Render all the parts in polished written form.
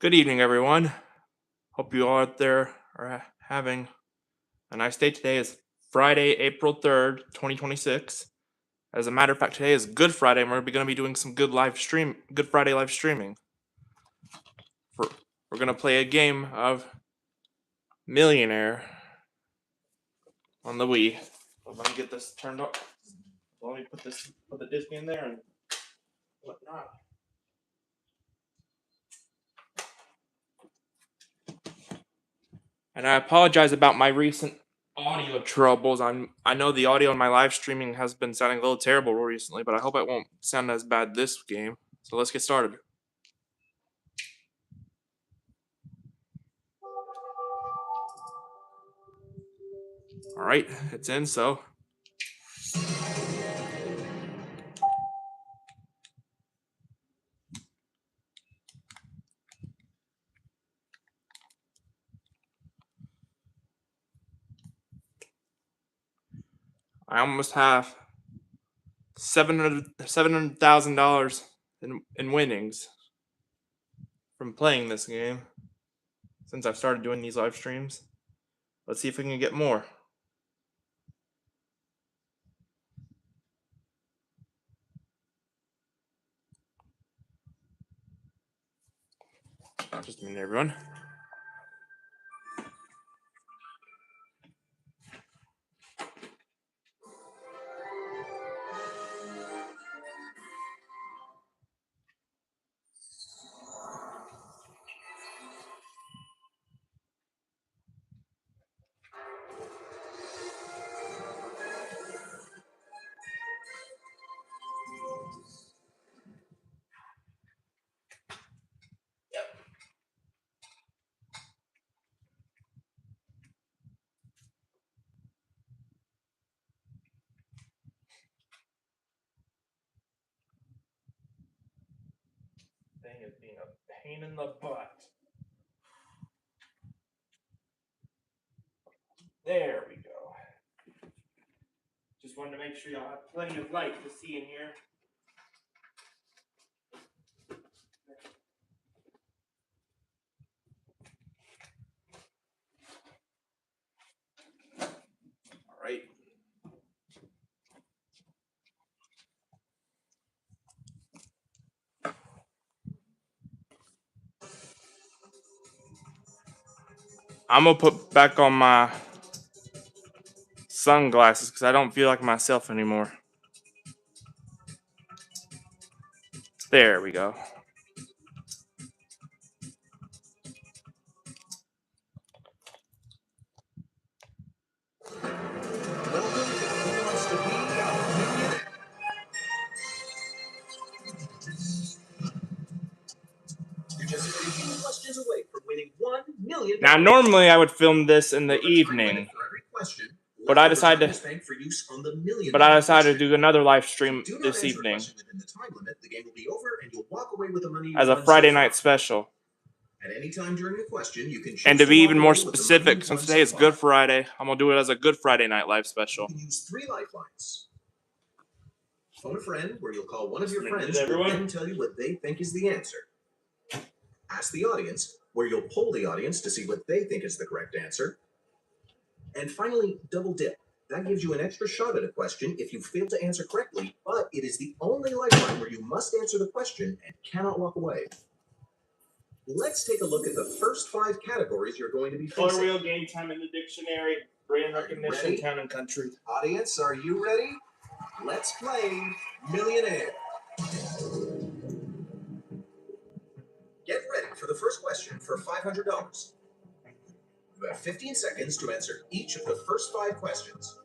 Good evening, everyone. Hope you all out there are having a nice day. Today is Friday, April 3rd, 2026. As a matter of fact, today is Good Friday, and we're going to be doing some Good Friday live streaming. We're going to play a game of Millionaire on the Wii. Let me get this turned up. Let me put the disc in there and whatnot. And I apologize about my recent audio troubles. I know the audio in my live streaming has been sounding a little terrible recently, but I hope it won't sound as bad this game. So let's get started. All right, it's in, so I almost have $700,000 in winnings from playing this game since I've started doing these live streams. Let's see if we can get more. Just a minute, everyone. Thing is being a pain in the butt. There we go. Just wanted to make sure y'all have plenty of light to see in here. All right. I'm gonna put back on my sunglasses because I don't feel like myself anymore. There we go. Now, normally I would film this in the evening, but I decided to do another live stream this evening as a Friday night special. At any time during the question, you can choose and to be even more specific, since today is Good Friday, I'm going to do it as a Good Friday night live special. You can use 3 lifelines. Phone a friend, where you'll call one of your friends who will then tell you what they think is the answer. Ask the audience, where you'll poll the audience to see what they think is the correct answer. And finally, double dip. That gives you an extra shot at a question if you fail to answer correctly, but it is the only lifeline where you must answer the question and cannot walk away. Let's take a look at the first 5 categories you're going to be facing. Color wheel, game time in the dictionary, brain recognition, town and country. Audience, are you ready? Let's play Millionaire. Get ready for the first question for $500. You have 15 seconds to answer each of the first 5 questions.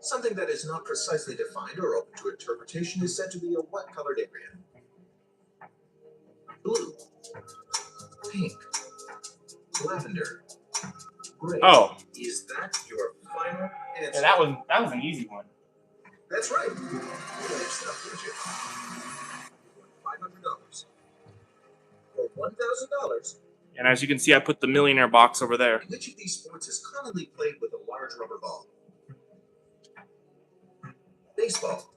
Something that is not precisely defined or open to interpretation is said to be a what-colored area? Blue, pink, lavender, gray. Oh. Is that your final answer? Yeah, that was an easy one. That's right. You finished up, didn't you? $500. For $1,000. And as you can see, I put the Millionaire box over there. Which of these sports is commonly played with a large rubber ball? Baseball,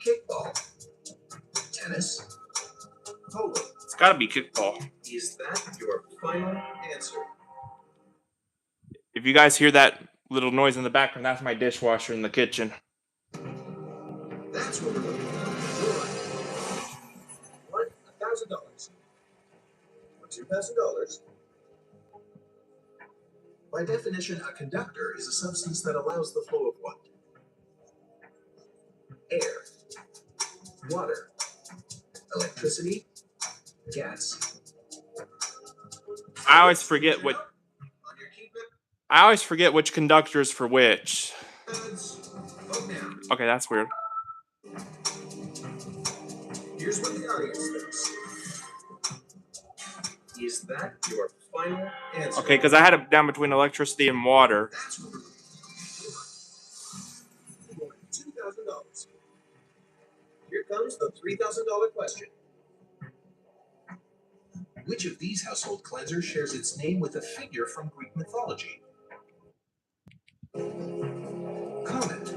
kickball, gotta be kickball. Is that your final answer? If you guys hear that little noise in the background, that's my dishwasher in the kitchen. That's what we're looking for. You're right. $1,000. Or $2,000. By definition, a conductor is a substance that allows the flow of what? Air, water, electricity, gas. I always forget what. On your key bit, I always forget which conductor is for which. vote now. Okay, that's weird. Here's what the audience thinks. Is that your final answer? Okay, because I had it down between electricity and water. That's what we're looking for. $2,000. Here comes the $3,000 question. Which of these household cleansers shares its name with a figure from Greek mythology? Comet,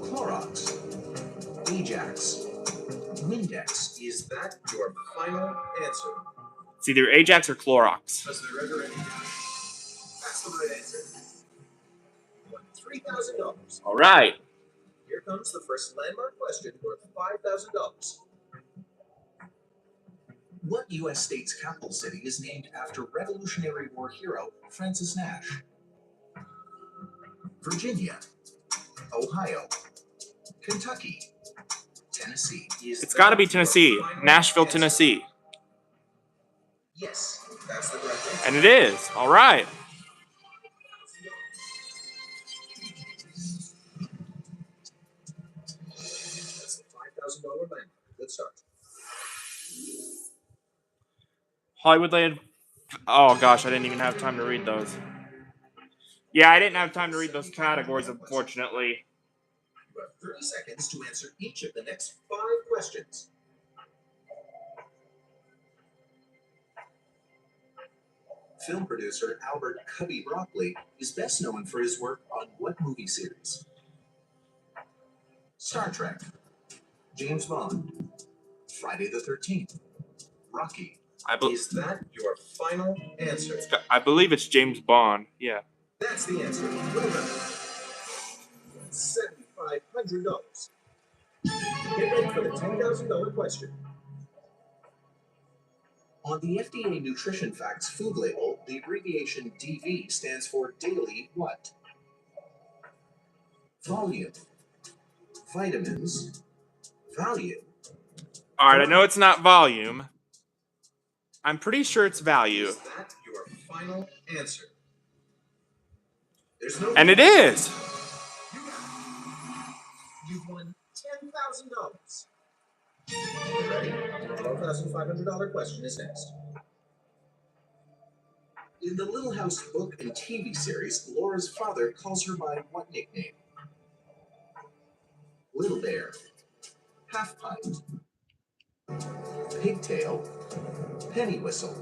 Clorox, Ajax, Windex. Is that your final answer? It's either Ajax or Clorox. Was there ever any doubt? That's the right answer. $3,000. All right. Here comes the first landmark question worth $5,000. What U.S. state's capital city is named after Revolutionary War hero Francis Nash? Virginia, Ohio, Kentucky, Tennessee. It's got to be Tennessee. Nashville, Tennessee. Yes, that's the correct answer. And it is. All right. That's the $5,000 landmark. Good start. Hollywoodland. Oh, gosh, I didn't even have time to read those. Yeah, I didn't have time to read those categories, unfortunately. You have 30 seconds to answer each of the next 5 questions. Film producer Albert Cubby Broccoli is best known for his work on what movie series? Star Trek, James Bond, Friday the 13th, Rocky. Is that your final answer? I believe it's James Bond. Yeah. That's the answer. Well done. $7,500. Get ready for the $10,000 question. On the FDA Nutrition Facts food label, the abbreviation DV stands for daily what? Volume, vitamins, value. All right, I know it's not volume. I'm pretty sure it's value. Is that your final answer? There's no. And it is. You've won $10,000. Ready? The $12,500 question is next. In the Little House book and TV series, Laura's father calls her by what nickname? Little Bear, Half Pint, Pigtail, Penny Whistle.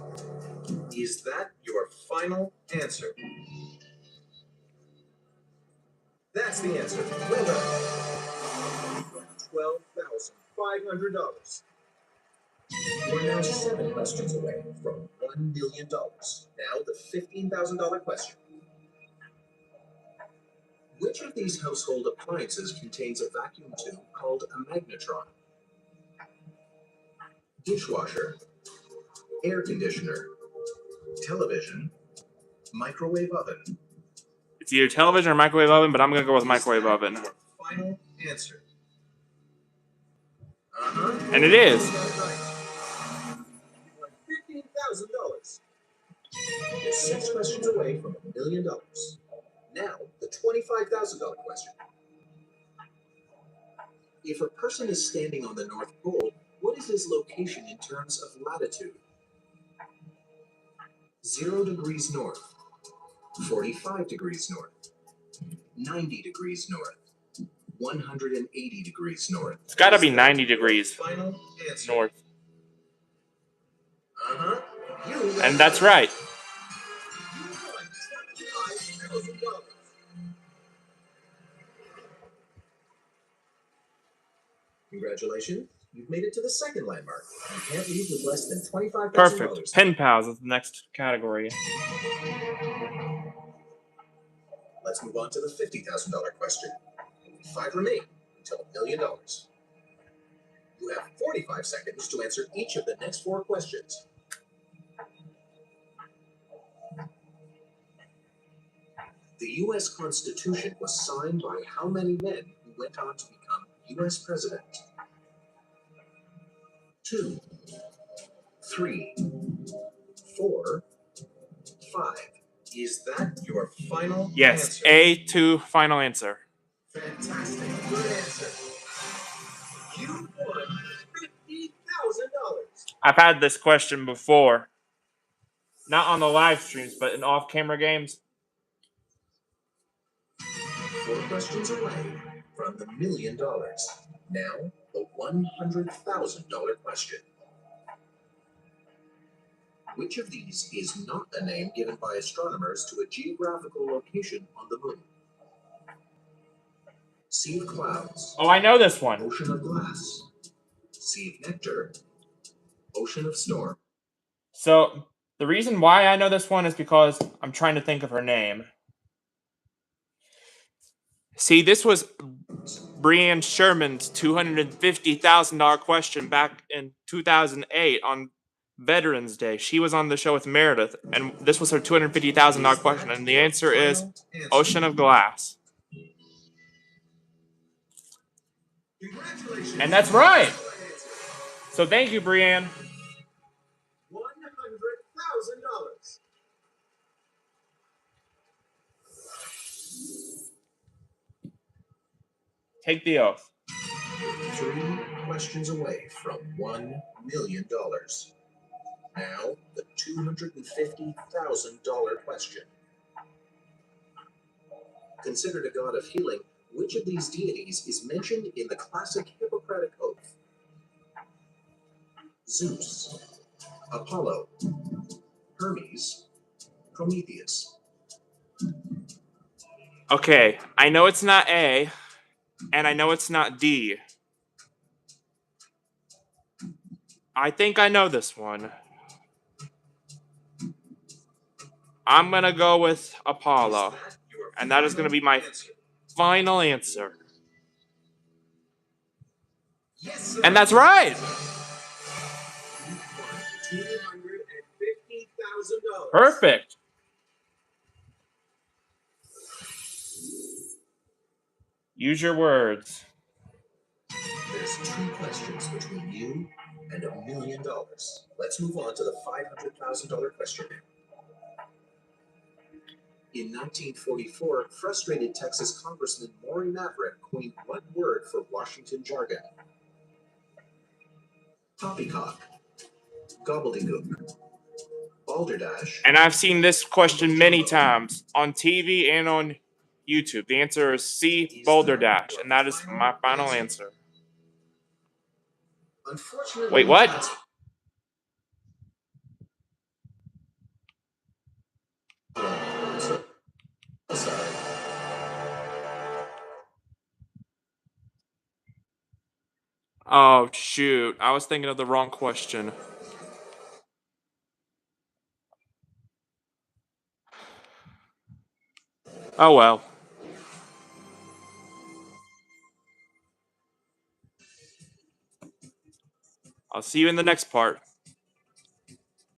Is that your final answer? That's the answer. Well done. $12,500. You are now 7 questions away from $1 million. Now the $15,000 question. Which of these household appliances contains a vacuum tube called a magnetron? Dishwasher, air conditioner, television, microwave oven. It's either television or microwave oven, but I'm going to go with microwave oven. Your final answer. And it is. You won $15,000. You're 6 questions away from $1 million. Now, the $25,000 question. If a person is standing on the North Pole, what is his location in terms of latitude? 0 degrees north, 45 degrees north, 90 degrees north, 180 degrees north. It's got to be 90 degrees Final answer. north. Uh-huh. And that's right. You won $25,000. Congratulations. You've made it to the second landmark. You can't leave with less than $25,000. Perfect. Pen pals is the next category. Let's move on to the $50,000 question. 5 remain until $1 million. You have 45 seconds to answer each of the next 4 questions. The U.S. Constitution was signed by how many men who went on to become U.S. president? 2, 3, 4, 5. Is that your final Yes, answer? A2 final answer. Fantastic. Good answer. You won $50,000. I've had this question before. Not on the live streams, but in off-camera games. 4 questions away from the $1 million. Now, the $100,000 question. Which of these is not a name given by astronomers to a geographical location on the moon? Sea of Clouds. Oh, I know this one. Ocean of Glass. Sea of Nectar. Ocean of Storm. So, the reason why I know this one is because I'm trying to think of her name. See, this was Brianne Sherman's $250,000 question back in 2008 on Veterans Day. She was on the show with Meredith, and this was her $250,000 question, and the answer is Ocean of Glass. Congratulations. And that's right. So thank you, Brianne. $100,000. Take the oath. 3 questions away from $1 million. Now, the $250,000 question. Considered a god of healing, which of these deities is mentioned in the classic Hippocratic Oath? Zeus, Apollo, Hermes, Prometheus. Okay, I know it's not A, and I know it's not D. I think I know this one. I'm going to go with Apollo, and that is going to be my final answer. Yes, And that's right. $250,000. Perfect. Use your words. There's 2 questions between you and $1 million. Let's move on to the $500,000 question. In 1944, frustrated Texas Congressman Maury Maverick coined what word for Washington jargon? Poppycock, gobbledygook, balderdash. And I've seen this question many times on TV and on YouTube. The answer is C, Boulder Dash, and that is my final answer. Unfortunately, Wait, what? Sorry. Oh, shoot. I was thinking of the wrong question. Oh, well. I'll see you in the next part.